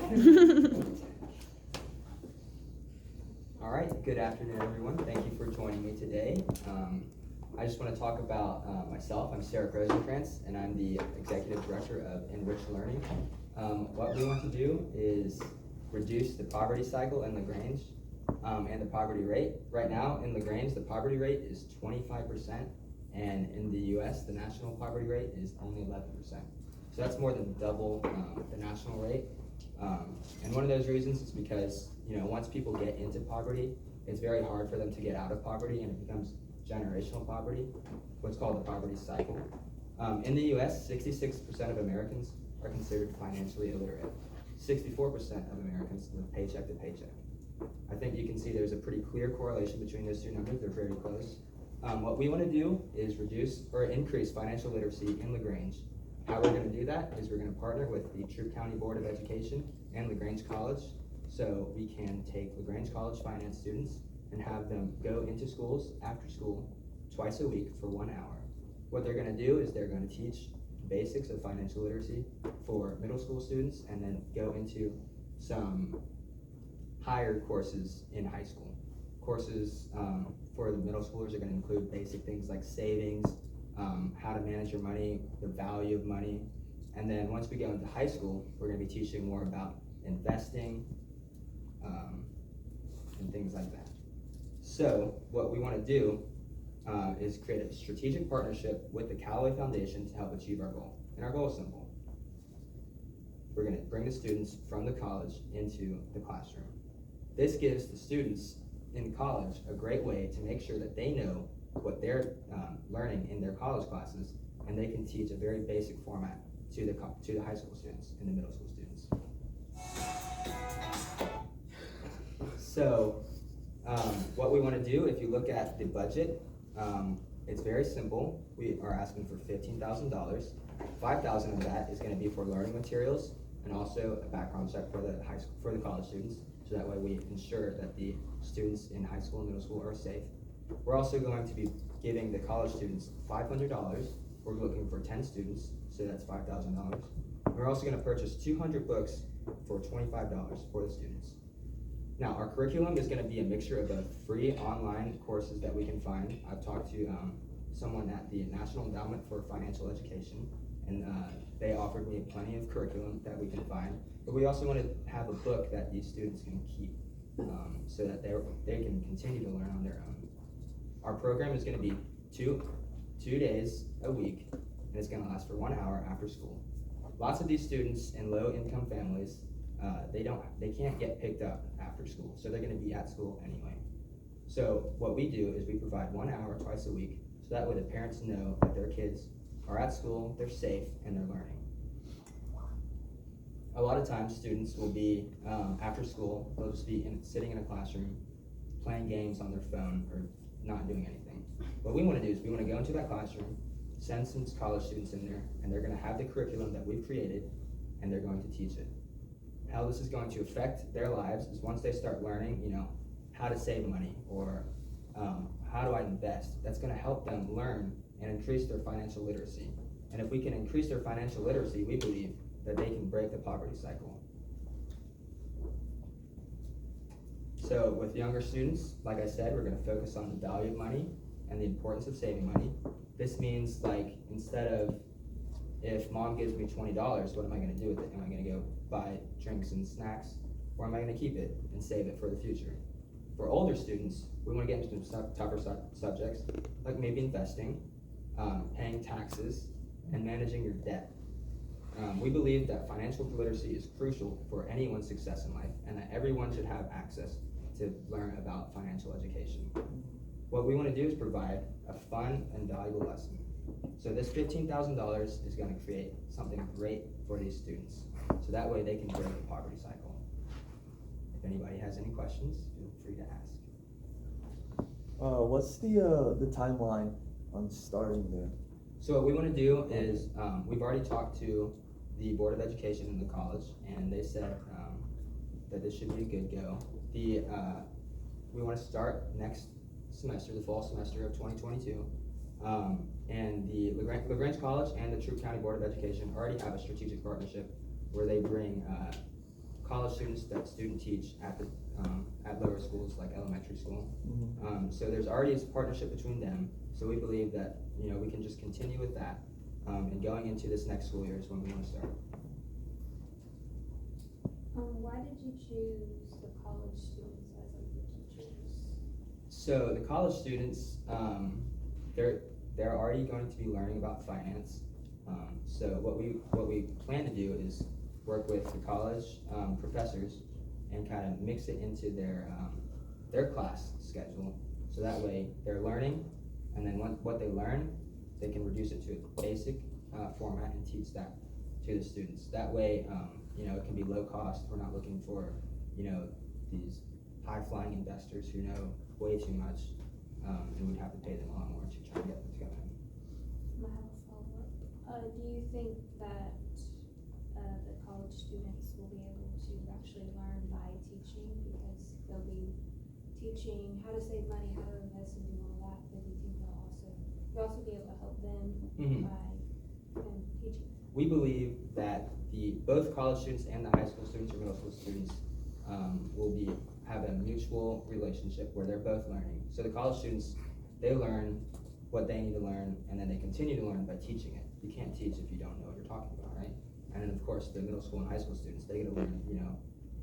All right, good afternoon, everyone. Thank you for joining me today. I just want to talk about myself. I'm Sarah Rosenkrantz, and I'm the Executive Director of Enriched Learning. What we want to do is reduce the poverty cycle in LaGrange and the poverty rate. Right now in LaGrange, the poverty rate is 25%, and in the US, the national poverty rate is only 11%. So that's more than double the national rate. And one of those reasons is because, once people get into poverty, it's very hard for them to get out of poverty, and it becomes generational poverty, what's called the poverty cycle. In the US, 66% of Americans are considered financially illiterate. 64% of Americans live paycheck to paycheck. I think you can see there's a pretty clear correlation between those two numbers. They're very close. What we want to do is reduce or increase financial literacy in LaGrange. How we're going to do that is we're going to partner with the Troup County Board of Education and LaGrange College, so we can take LaGrange College finance students and have them go into schools after school twice a week for 1 hour. What they're going to do is they're going to teach basics of financial literacy for middle school students and then go into some higher courses in high school. Courses for the middle schoolers are going to include basic things like savings, how to manage your money, the value of money. And then once we go into high school, we're going to be teaching more about investing and things like that. So what we want to do is create a strategic partnership with the Callaway Foundation to help achieve our goal. And our goal is simple. We're going to bring the students from the college into the classroom. This gives the students in college a great way to make sure that they know what they're learning in their college classes, and they can teach a very basic format to the high school students and the middle school students. So what we want to do, if you look at the budget, it's very simple. We are asking for $15,000. $5,000 of that is going to be for learning materials and also a background check for the college students, so that way we ensure that the students in high school and middle school are safe. We're also going to be giving the college students $500. We're looking for 10 students, so that's $5,000. We're also going to purchase 200 books for $25 for the students. Now, our curriculum is going to be a mixture of both free online courses that we can find. I've talked to someone at the National Endowment for Financial Education, and they offered me plenty of curriculum that we can find. But we also want to have a book that these students can keep so that they can continue to learn on their own. Our program is going to be two days a week, and it's going to last for 1 hour after school. Lots of these students in low-income families, they can't get picked up after school, so they're going to be at school anyway. So what we do is we provide 1 hour twice a week, so that way the parents know that their kids are at school, they're safe, and they're learning. A lot of times students will be, after school, they'll just be sitting in a classroom, playing games on their phone, or not doing anything. What we want to do is we want to go into that classroom, send some college students in there, and they're going to have the curriculum that we've created, and they're going to teach it. How this is going to affect their lives is once they start learning, how to save money, or how do I invest, that's going to help them learn and increase their financial literacy. And if we can increase their financial literacy, we believe that they can break the poverty cycle. So with younger students, like I said, we're going to focus on the value of money and the importance of saving money. This means, like, instead of, if mom gives me $20, what am I going to do with it? Am I going to go buy drinks and snacks, or am I going to keep it and save it for the future? For older students, we want to get into some tougher subjects, like maybe investing, paying taxes, and managing your debt. We believe that financial literacy is crucial for anyone's success in life, and that everyone should have access to learn about financial education. What we want to do is provide a fun and valuable lesson. So this $15,000 is going to create something great for these students, so that way they can break the poverty cycle. If anybody has any questions, feel free to ask. What's the timeline on starting there? So what we want to do is, we've already talked to the Board of Education in the college, and they said that this should be a good go. We want to start next semester, the fall semester of 2022, and the LaGrange College and the Troup County Board of Education already have a strategic partnership where they bring college students that student teach at the at lower schools like elementary school. So there's already a partnership between them. So we believe that we can just continue with that, and going into this next school year is when we want to start. Why did you choose the college students as like your teachers? So the college students, they're already going to be learning about finance. So what we plan to do is work with the college professors and kind of mix it into their class schedule. So that way they're learning, and then what they learn, they can reduce it to a basic format and teach that to the students. That way, it can be low cost. We're not looking for, these high-flying investors who know way too much, and we'd have to pay them a lot more to try to get them to come in. I have a follow-up. Do you think that the college students will be able to actually learn by teaching, because they'll be teaching how to save money, how to invest, and do all that? But do you think you'll also be able to help them by teaching? We believe that both college students and the high school students or middle school students will have a mutual relationship where they're both learning. So the college students, they learn what they need to learn, and then they continue to learn by teaching it. You can't teach if you don't know what you're talking about, right? And then of course the middle school and high school students, they get to learn,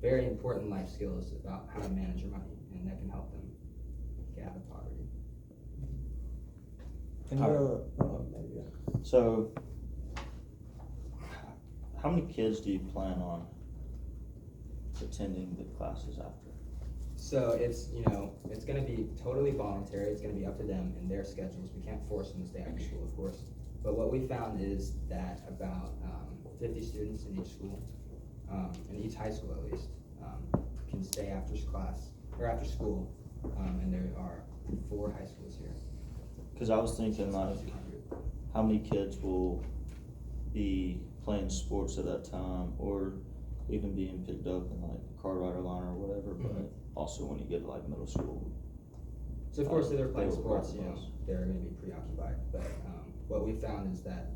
very important life skills about how to manage your money, and that can help them get out of poverty. So, how many kids do you plan on attending the classes after? So it's going to be totally voluntary. It's going to be up to them and their schedules. We can't force them to stay after school, of course. But what we found is that about 50 students in each school, in each high school at least, can stay after class or after school, and there are 4 high schools here. Because I was thinking like, how many kids will be playing sports at that time, or even being picked up in like the car rider line or whatever, but also when you get to like middle school. So of course, if they're playing sports, they're going to be preoccupied. But what we found is that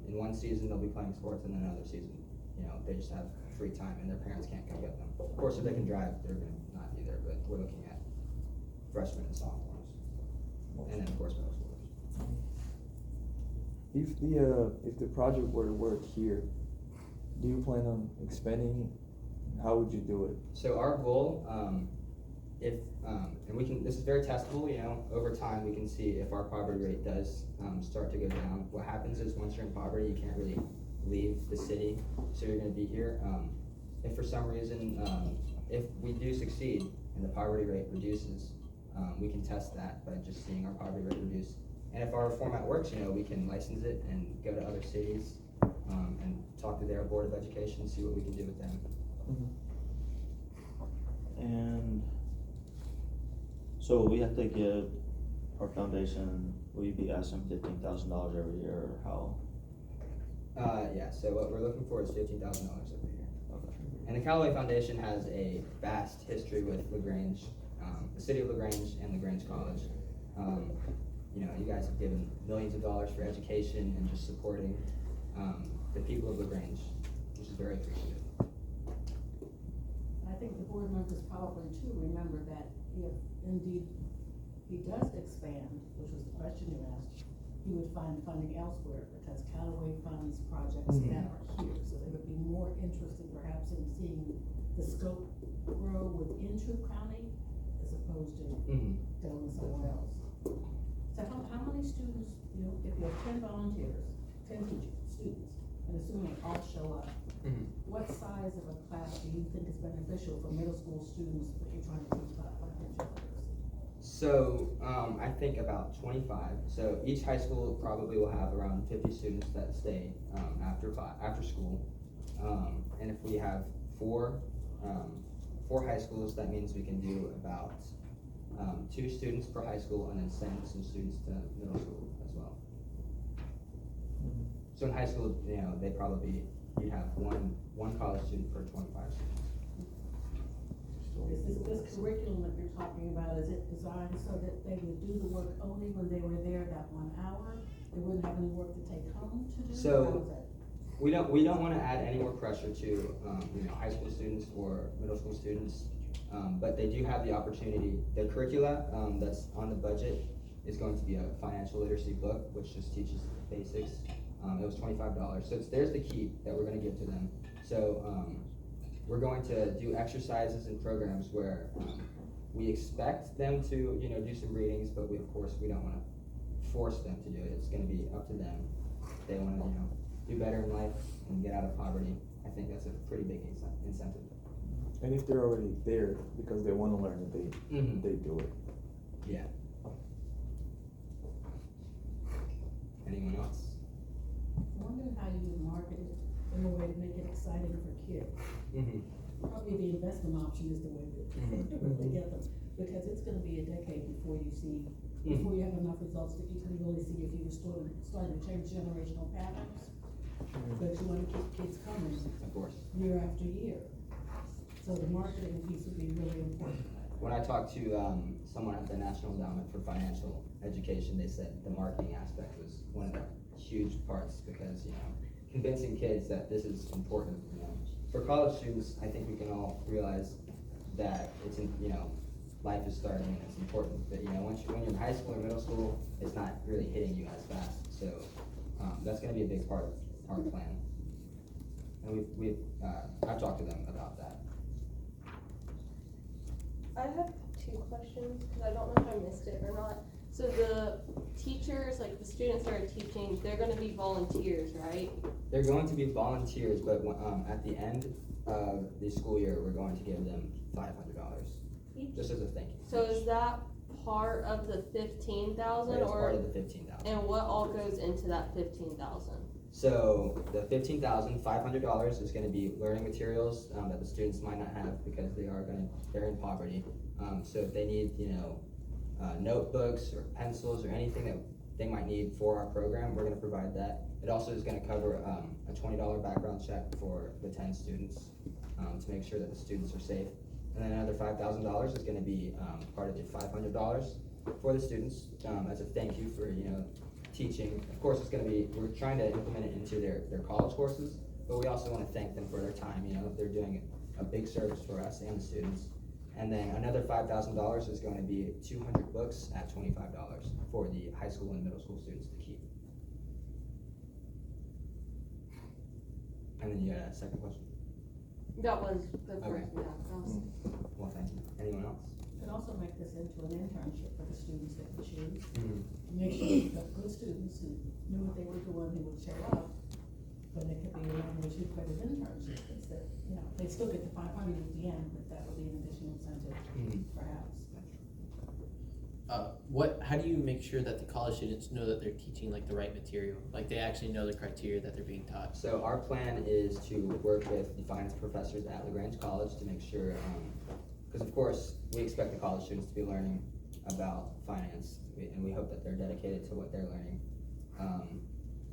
in one season they'll be playing sports, and then another season, they just have free time, and their parents can't come get them. Of course, if they can drive, they're going to not be there. But we're looking at freshmen and sophomores, and then of course middle schoolers. If the project were to work here, do you plan on expanding? How would you do it? So our goal, and we can, this is very testable, over time we can see if our poverty rate does start to go down. What happens is once you're in poverty, you can't really leave the city, so you're going to be here. If for some reason, if we do succeed and the poverty rate reduces, we can test that by just seeing our poverty rate reduce. And if our format works, we can license it and go to other cities and talk to their Board of Education, see what we can do with them. And so we have to give our foundation, will you be asking $15,000 every year, or how? Yeah, so what we're looking for is $15,000 every year. Okay. And the Callaway Foundation has a vast history with LaGrange, the city of LaGrange and LaGrange College. You guys have given millions of dollars for education and just supporting the people of LaGrange, which is very appreciated. I think the board members probably too remember that if indeed he does expand, which was the question you asked, he would find funding elsewhere, because Callaway funds projects that are here, so they would be more interested perhaps in seeing the scope grow within Troup County as opposed to going somewhere else. So how many students, if you have 10 volunteers, 10 teachers, students, and assuming they all show up, what size of a class do you think is beneficial for middle school students that you're trying to teach about financial literacy? So I think about 25. So each high school probably will have around 50 students that stay after school. And if we have four high schools, that means we can do about 2 students per high school, and then send some students to middle school as well. So in high school, they probably you'd have one college student per 25 students. Is this curriculum that you're talking about, is it designed so that they would do the work only when they were there that 1 hour? They wouldn't have any work to take home to do? So We don't want to add any more pressure to, you know, high school students or middle school students, but they do have the opportunity. The curricula that's on the budget is going to be a financial literacy book, which just teaches basics. It was $25, so there's the key that we're going to give to them. So we're going to do exercises and programs where we expect them to, you know, do some readings, but of course we don't want to force them to do it. It's going to be up to them. If they want to, you know, do better in life and get out of poverty, I think that's a pretty big incentive. And if they're already there because they want to learn, they do it. Yeah. Anyone else? I'm wondering how you would market it in a way to make it exciting for kids. Probably the investment option is the way to get them, because it's gonna be a decade before you see, before you have enough results that you can really see if you're starting to change generational patterns. But you wanna keep kids coming Of course. year after year. So the marketing piece would be really important. When I talked to someone at the National Endowment for Financial Education, they said the marketing aspect was one of the huge parts, because, you know, convincing kids that this is important, you know. For college students, I think we can all realize that it's, you know, life is starting and it's important, but, you know, when you're in high school or middle school, it's not really hitting you as fast. So that's gonna be a big part of our plan. And I've talked to them about that. I have 2 questions, because I don't know if I missed it or not. So the teachers, like the students that are teaching, they're gonna be volunteers, right? They're going to be volunteers, but at the end of the school year, we're going to give them $500, just as a thank you. So is that part of the 15,000, That is part or, of the 15,000. and what all goes into that 15,000? So the $15,500 is going to be learning materials that the students might not have because they're in poverty. So if they need, you know, notebooks or pencils or anything that they might need for our program, we're going to provide that. It also is going to cover a $20 background check for the 10 students to make sure that the students are safe. And then another $5,000 is going to be part of the $500 for the students as a thank you for, you know, teaching. Of course, it's going to be, we're trying to implement it into their college courses, but we also want to thank them for their time. You know, they're doing a big service for us and the students. And then another $5,000 is going to be 200 books at $25 for the high school and middle school students to keep. And then you got a second question? That was the Okay. first, yeah. Well, thank you. Anyone else? And also make this into an internship for the students that we choose. Mm-hmm. Make sure we've got good students who knew what they were doing, who would show up, but it could be a language credit internship, that, you know, they still get the 500 at the end, but that would be an additional incentive, perhaps. How do you make sure that the college students know that they're teaching like the right material? Like they actually know the criteria that they're being taught? So our plan is to work with the finance professors at LaGrange College to make sure, because of course, we expect the college students to be learning about finance, and we hope that they're dedicated to what they're learning.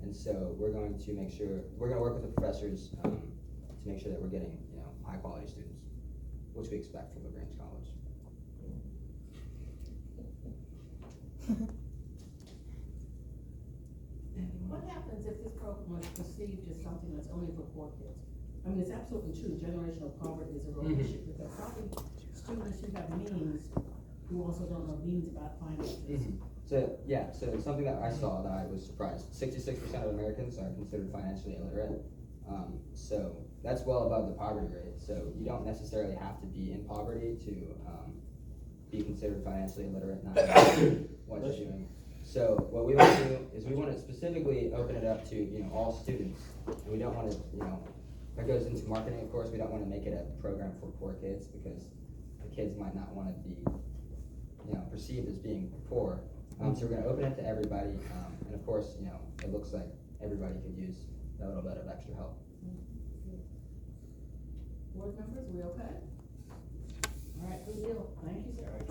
And so we're going to make sure, we're going to work with the professors to make sure that we're getting, you know, high quality students, which we expect from LaGrange College. What happens if this program is perceived as something that's only for poor kids? I mean, it's absolutely true, generational poverty is a real issue, but there are probably students who have means who also don't know beans about finances. So yeah, so something that I saw that I was surprised, 66% of Americans are considered financially illiterate. So that's well above the poverty rate. So you don't necessarily have to be in poverty to be considered financially illiterate, not knowing what you're doing. So what we want to do is we want to specifically open it up to, you know, all students, and we don't want to, you know, that goes into marketing, of course. We don't want to make it a program for poor kids because the kids might not want to be, you know, perceived as being poor. So we're going to open it to everybody, and of course, you know, it looks like everybody could use a little bit of extra help. Board members, we okay? All right, good deal. Thank you, Sarah.